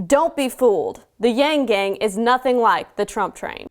Don't be fooled. The YangGang is nothing like the Trump train.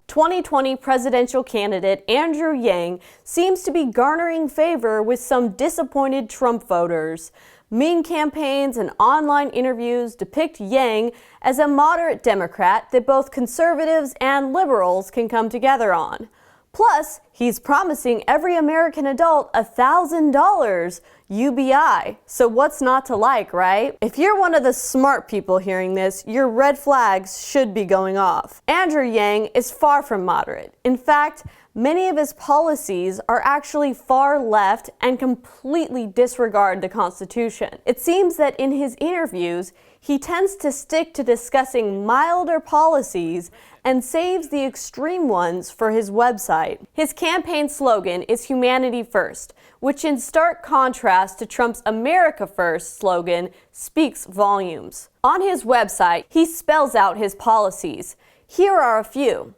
2020 presidential candidate Andrew Yang seems to be garnering favor with some disappointed Trump voters. Meme campaigns and online interviews depict Yang as a moderate Democrat that both conservatives and liberals can come together on. Plus, he's promising every American adult $1,000 UBI. So what's not to like, right? If you're one of the smart people hearing this, your red flags should be going off. Andrew Yang is far from moderate. In fact, many of his policies are actually far left and completely disregard the Constitution. It seems that in his interviews, he tends to stick to discussing milder policies and saves the extreme ones for his website. His campaign slogan is Humanity First, which in stark contrast to Trump's America First slogan speaks volumes. On his website, he spells out his policies. Here are a few.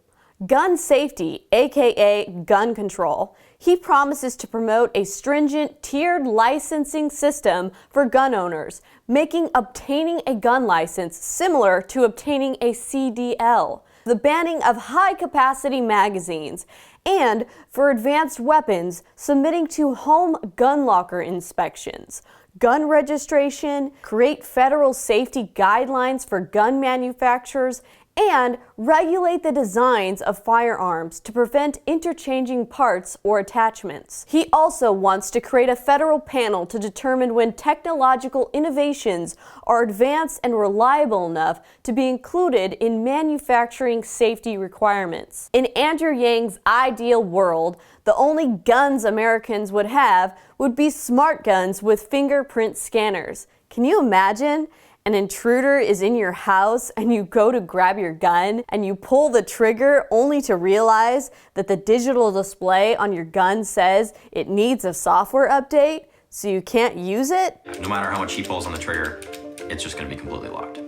Gun safety, aka gun control. He promises to promote a stringent tiered licensing system for gun owners, making obtaining a gun license similar to obtaining a CDL. The banning of high-capacity magazines, and for advanced weapons, submitting to home gun locker inspections, gun registration, create federal safety guidelines for gun manufacturers, and regulate the designs of firearms to prevent interchanging parts or attachments. He also wants to create a federal panel to determine when technological innovations are advanced and reliable enough to be included in manufacturing safety requirements. In Andrew Yang's ideal world, the only guns Americans would have would be smart guns with fingerprint scanners. Can you imagine? An intruder is in your house and you go to grab your gun and you pull the trigger only to realize that the digital display on your gun says it needs a software update, so you can't use it? No matter how much he pulls on the trigger, it's just going to be completely locked.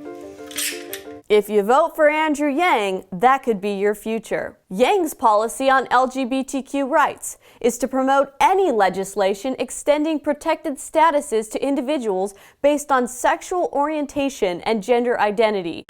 If you vote for Andrew Yang, that could be your future. Yang's policy on LGBTQ rights is to promote any legislation extending protected statuses to individuals based on sexual orientation and gender identity.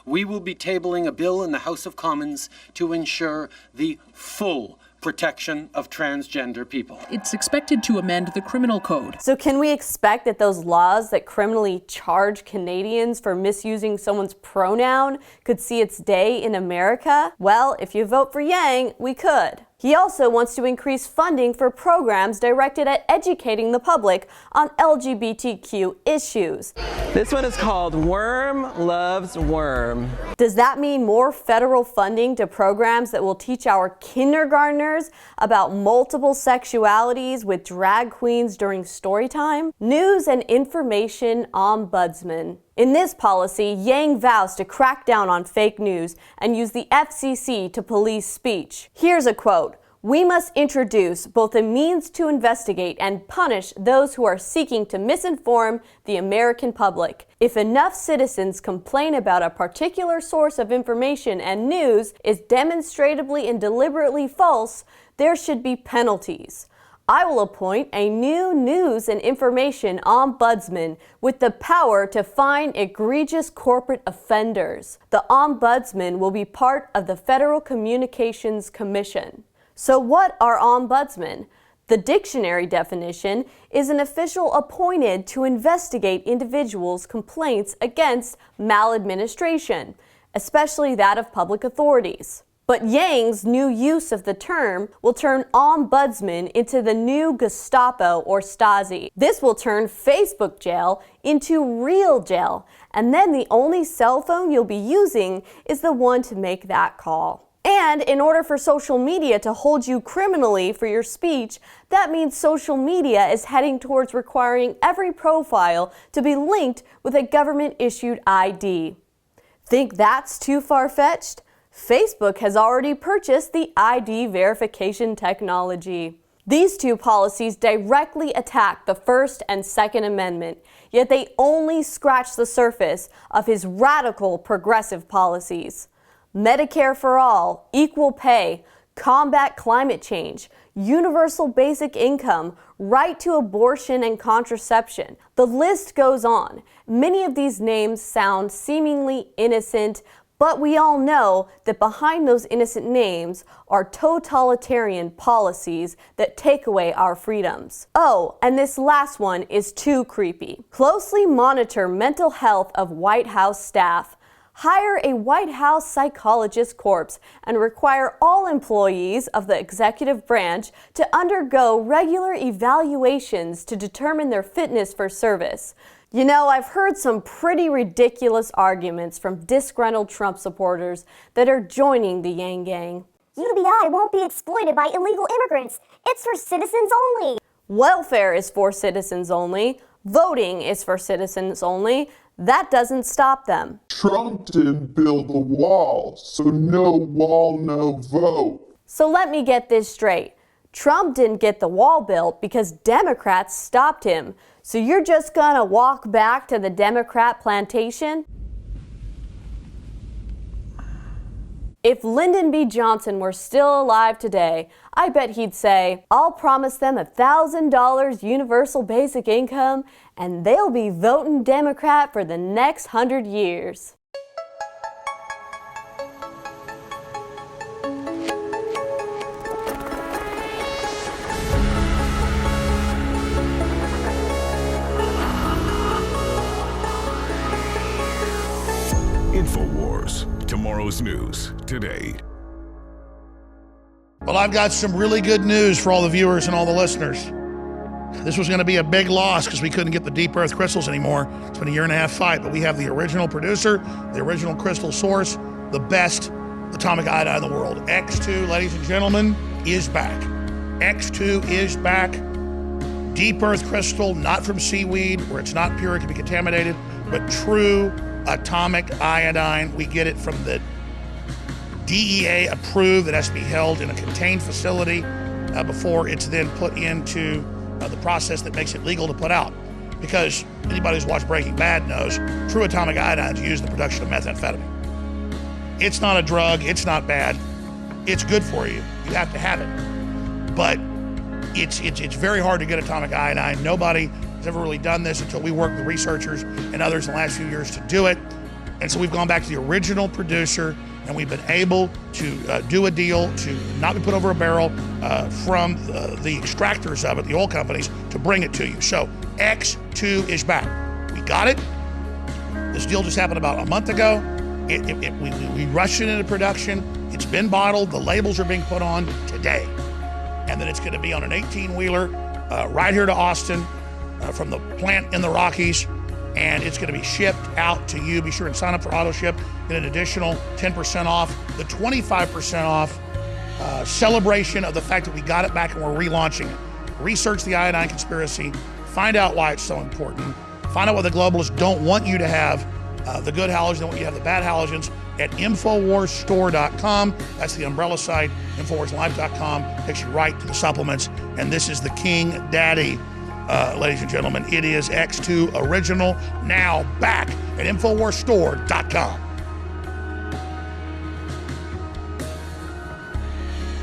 We will be tabling a bill in the House of Commons to ensure the full protection of transgender people. It's expected to amend the criminal code. So can we expect that those laws that criminally charge Canadians for misusing someone's pronoun could see its day in America? Well, if you vote for Yang, we could. He also wants to increase funding for programs directed at educating the public on LGBTQ issues. This one is called Worm Loves Worm. Does that mean more federal funding to programs that will teach our kindergartners about multiple sexualities with drag queens during story time? News and Information Ombudsman. In this policy, Yang vows to crack down on fake news and use the FCC to police speech. Here's a quote. "We must introduce both a means to investigate and punish those who are seeking to misinform the American public. If enough citizens complain about a particular source of information and news is demonstrably and deliberately false, there should be penalties. I will appoint a new News and Information Ombudsman with the power to fine egregious corporate offenders. The Ombudsman will be part of the Federal Communications Commission." So what are ombudsmen? The dictionary definition is an official appointed to investigate individuals' complaints against maladministration, especially that of public authorities. But Yang's new use of the term will turn ombudsman into the new Gestapo or Stasi. This will turn Facebook jail into real jail, and then the only cell phone you'll be using is the one to make that call. And in order for social media to hold you criminally for your speech, that means social media is heading towards requiring every profile to be linked with a government-issued ID. Think that's too far-fetched? Facebook has already purchased the ID verification technology. These two policies directly attack the First and Second Amendment, yet they only scratch the surface of his radical progressive policies. Medicare for all, equal pay, combat climate change, universal basic income, right to abortion and contraception. The list goes on. Many of these names sound seemingly innocent, but we all know that behind those innocent names are totalitarian policies that take away our freedoms. Oh, and this last one is too creepy. Closely monitor mental health of White House staff. Hire a White House psychologist corps and require all employees of the executive branch to undergo regular evaluations to determine their fitness for service. You know, I've heard some pretty ridiculous arguments from disgruntled Trump supporters that are joining the YangGang. UBI won't be exploited by illegal immigrants. It's for citizens only. Welfare is for citizens only. Voting is for citizens only. That doesn't stop them. Trump didn't build the wall, so no wall, no vote. So let me get this straight. Trump didn't get the wall built because Democrats stopped him. So you're just gonna walk back to the Democrat plantation? If Lyndon B. Johnson were still alive today, I bet he'd say, I'll promise them $1,000 universal basic income and they'll be voting Democrat for the next 100 years. InfoWars, tomorrow's news today. Well, I've got some really good news for all the viewers and all the listeners. This was going to be a big loss because we couldn't get the deep earth crystals anymore. It's been a 1.5-year fight, but we have the original producer, the original crystal source, the best atomic iodine in the world. X2, ladies and gentlemen, is back. X2 is back. Deep earth crystal, not from seaweed, where it's not pure, it can be contaminated, but true atomic iodine. We get it from the DEA approved. It has to be held in a contained facility before it's then put into the process that makes it legal to put out. Because anybody who's watched Breaking Bad knows true atomic iodine is used in the production of methamphetamine. It's not a drug, it's not bad, it's good for you. You have to have it. But it's very hard to get atomic iodine. Nobody has ever really done this until we worked with researchers and others in the last few years to do it. And so we've gone back to the original producer and we've been able to do a deal to not be put over a barrel from the extractors of it, the oil companies, to bring it to you. So X2 is back. We got it. This deal just happened about a month ago. We rushed it into production. It's been bottled. The labels are being put on today. And then it's going to be on an 18-wheeler right here to Austin from the plant in the Rockies. And it's going to be shipped out to you. Be sure and sign up for auto ship. Get an additional 10% off, the 25% off celebration of the fact that we got it back and we're relaunching it. Research the iodine conspiracy. Find out why it's so important. Find out why the globalists don't want you to have the good halogens, they want you to have the bad halogens at InfoWarsStore.com. That's the umbrella site. InfoWarsLife.com takes you right to the supplements. And this is the King Daddy. Ladies and gentlemen, it is X2 Original, now back at InfoWarsStore.com.